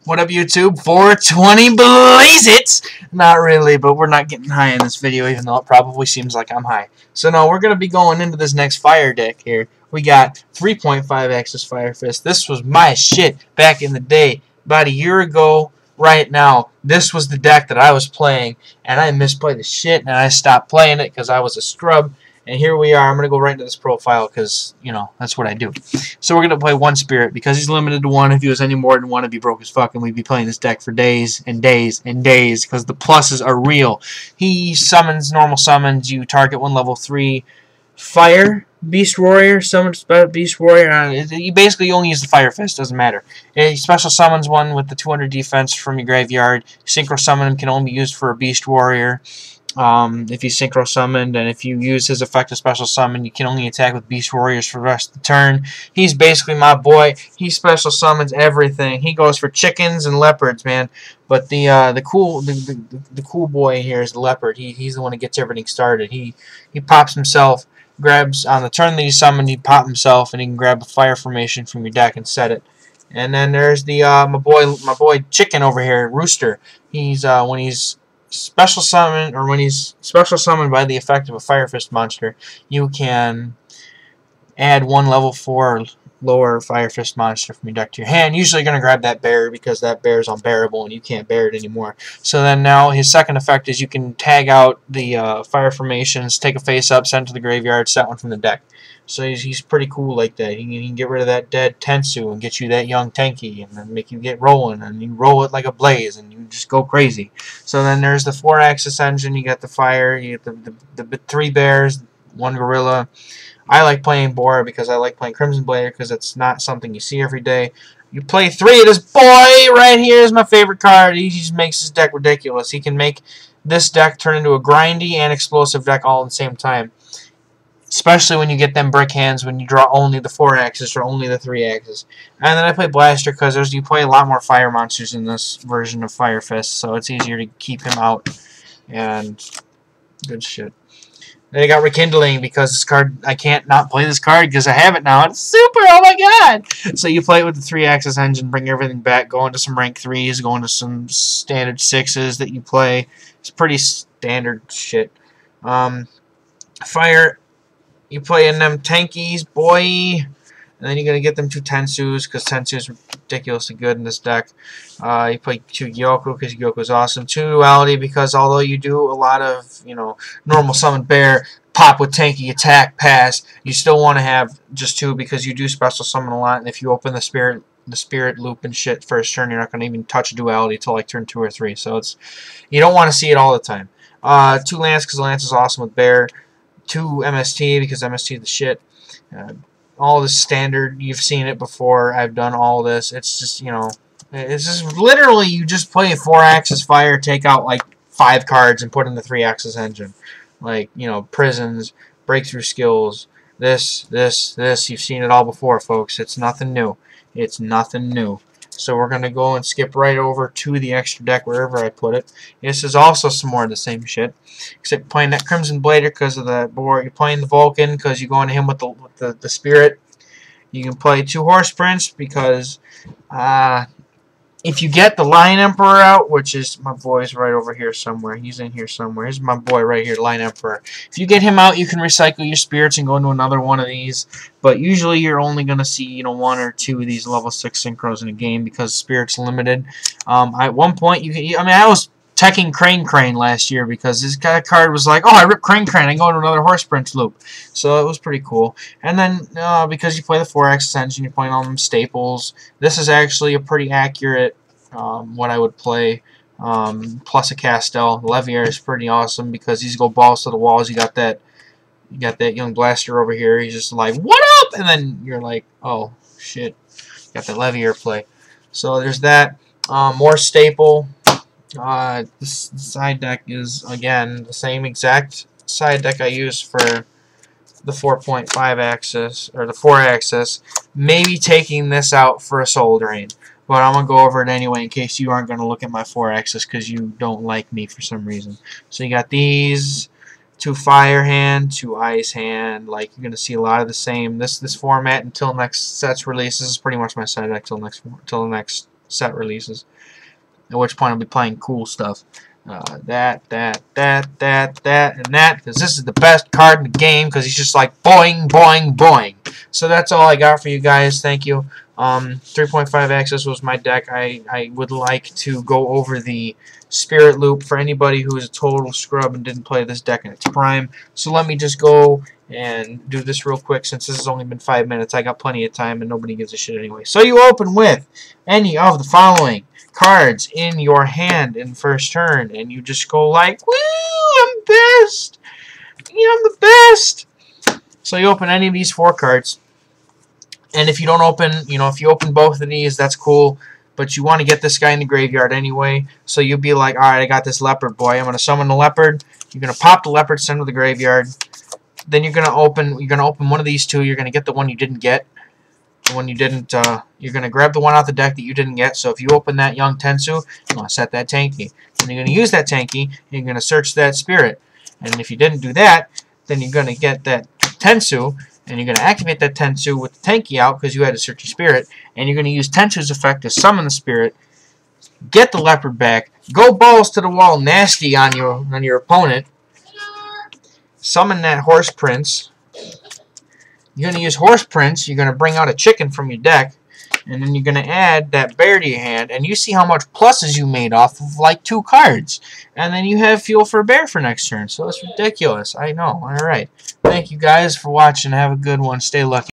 What up, YouTube? 420 blaze it! Not really, but we're not getting high in this video, even though it probably seems like I'm high. So no, we're going to be going into this next fire deck here. We got 3.5 axis Fire Fist. This was my shit back in the day. About a year ago, right now, this was the deck that I was playing, and I misplayed the shit, and I stopped playing it because I was a scrub. And here we are. I'm going to go right into this profile because, you know, that's what I do. So we're going to play one Spirit because he's limited to one. If he was any more than one, it'd be broke as fuck, and we'd be playing this deck for days and days and days because the pluses are real. He summons normal summons. You target one level 3 Fire Beast Warrior. Summon Beast Warrior. You basically only use the Fire Fist. Doesn't matter. He special summons one with the 200 defense from your graveyard. Synchro summon him can only be used for a Beast Warrior. If he's synchro summoned, and if you use his effective special summon, you can only attack with Beast Warriors for the rest of the turn. He's basically my boy. He special summons everything. He goes for chickens and leopards, man. But the cool boy here is the leopard. He's the one that gets everything started. He pops himself, grabs on the turn that he's summoned. He pop himself, and he can grab a fire formation from your deck and set it. And then there's the my boy chicken over here, Rooster. He's when he's special summon, or when he's special summoned by the effect of a Fire Fist monster, you can add one level 4 lower Fire Fist monster from your deck to your hand. Usually you're going to grab that bear because that bear is unbearable and you can't bear it anymore. So then now his second effect is you can tag out the fire formations, take a face up, send it to the graveyard, set one from the deck. So he's pretty cool like that. He can get rid of that dead Tensu and get you that young Tenki and then make you get rolling, and you roll it like a blaze and you just go crazy. So then there's the 4-axis engine. You got the fire, you get the 3 bears, 1 gorilla. I like playing Bora because I like playing Crimson Blader because it's not something you see every day. You play 3 of this boy right here is my favorite card. He just makes his deck ridiculous. He can make this deck turn into a grindy and explosive deck all at the same time. Especially when you get them brick hands when you draw only the 4-axis or only the 3-axis. And then I play Blaster because you play a lot more fire monsters in this version of Fire Fist, so it's easier to keep him out. And good shit. Then I got Rekindling because this card, I can't not play this card because I have it now. It's super, oh my god! So you play it with the 3-axis engine, bring everything back, go into some rank 3s, go into some standard 6s that you play. It's pretty standard shit. Fire... You play in them tankies, boy, and then you're going to get them 2 Tensus, because Tensu is ridiculously good in this deck. You play 2 Yugioh, because Yugioh is awesome. 2 Duality, because although you do a lot of, you know, normal summon bear, pop with tanky, attack, pass, you still want to have just 2, because you do special summon a lot, and if you open the spirit loop and shit first turn, you're not going to even touch Duality until like turn 2 or 3, so it's, you don't want to see it all the time. 2 Lance, because Lance is awesome with bear. 2 MST because MST is the shit. All this standard, you've seen it before. I've done all this. It's just, you know, it's just literally you just play 4-axis fire, take out like 5 cards and put in the 3-axis engine. Like, you know, prisons, breakthrough skills, this. You've seen it all before, folks. It's nothing new. It's nothing new. So we're going to go and skip right over to the extra deck wherever I put it. This is also some more of the same shit. Except playing that Crimson Blader because of the board. You're playing the Vulcan because you go into him with the Spirit. You can play 2 Horse Prince because if you get the Lion Emperor out, which is my boy's right over here somewhere. He's in here somewhere. Here's my boy right here, Lion Emperor. If you get him out, you can recycle your spirits and go into another one of these. But usually you're only going to see, you know, 1 or 2 of these level 6 synchros in a game because spirit's limited. At one point, I was teching Crane last year because this guy card was like, oh, I rip Crane, I go into another Horse Prince loop. So it was pretty cool. And then because you play the 4-axis engine, you're playing all them staples. This is actually a pretty accurate what I would play. Plus a Castel. The Levier is pretty awesome because he's go balls to the walls. You got that young Blaster over here. He's just like, what up? And then you're like, oh shit, got the Levier play. So there's that. More staple. This side deck is, again, the same exact side deck I use for the 4.5 axis, or the 4-axis. Maybe taking this out for a Soul Drain. But I'm going to go over it anyway in case you aren't going to look at my 4-axis because you don't like me for some reason. So you got these, 2 Fire Hand, 2 Ice Hand. Like, you're going to see a lot of the same. This format until next set's release. This is pretty much my side deck till the next set releases. At which point I'll be playing cool stuff. That, and that, because this is the best card in the game, because he's just like boing, boing, boing. So that's all I got for you guys. Thank you. 3.5 Access was my deck. I would like to go over the Spirit Loop for anybody who is a total scrub and didn't play this deck in its prime. So let me just go and do this real quick, since this has only been 5 minutes. I got plenty of time and nobody gives a shit anyway. So you open with any of the following cards in your hand in first turn, and you just go like, woo, I'm best. Yeah, I'm the best. So you open any of these 4 cards, and if you don't open, if you open both of these, that's cool, but you want to get this guy in the graveyard anyway, so you'll be like, alright, I got this leopard boy, I'm going to summon the leopard, you're going to pop the leopard, send to the graveyard, then you're going to open one of these 2, you're going to get the one you didn't get. The one you didn't, you're going to grab the one out the deck that you didn't get. So if you open that Young Tensu, you're going to set that Tanky. And you're going to use that Tanky, and you're going to search that Spirit. And if you didn't do that, then you're going to get that Tensu, and you're going to activate that Tensu with the Tanky out because you had to search your Spirit. And you're going to use Tensu's effect to summon the Spirit, get the Leopard back, go balls to the wall nasty on your opponent, summon that Horse Prince. You're going to use Horse Prince, you're going to bring out a chicken from your deck, and then you're going to add that bear to your hand, and you see how much pluses you made off of like 2 cards. And then you have Fuel for a Bear for next turn, so it's ridiculous. I know. Alright. Thank you guys for watching. Have a good one. Stay lucky.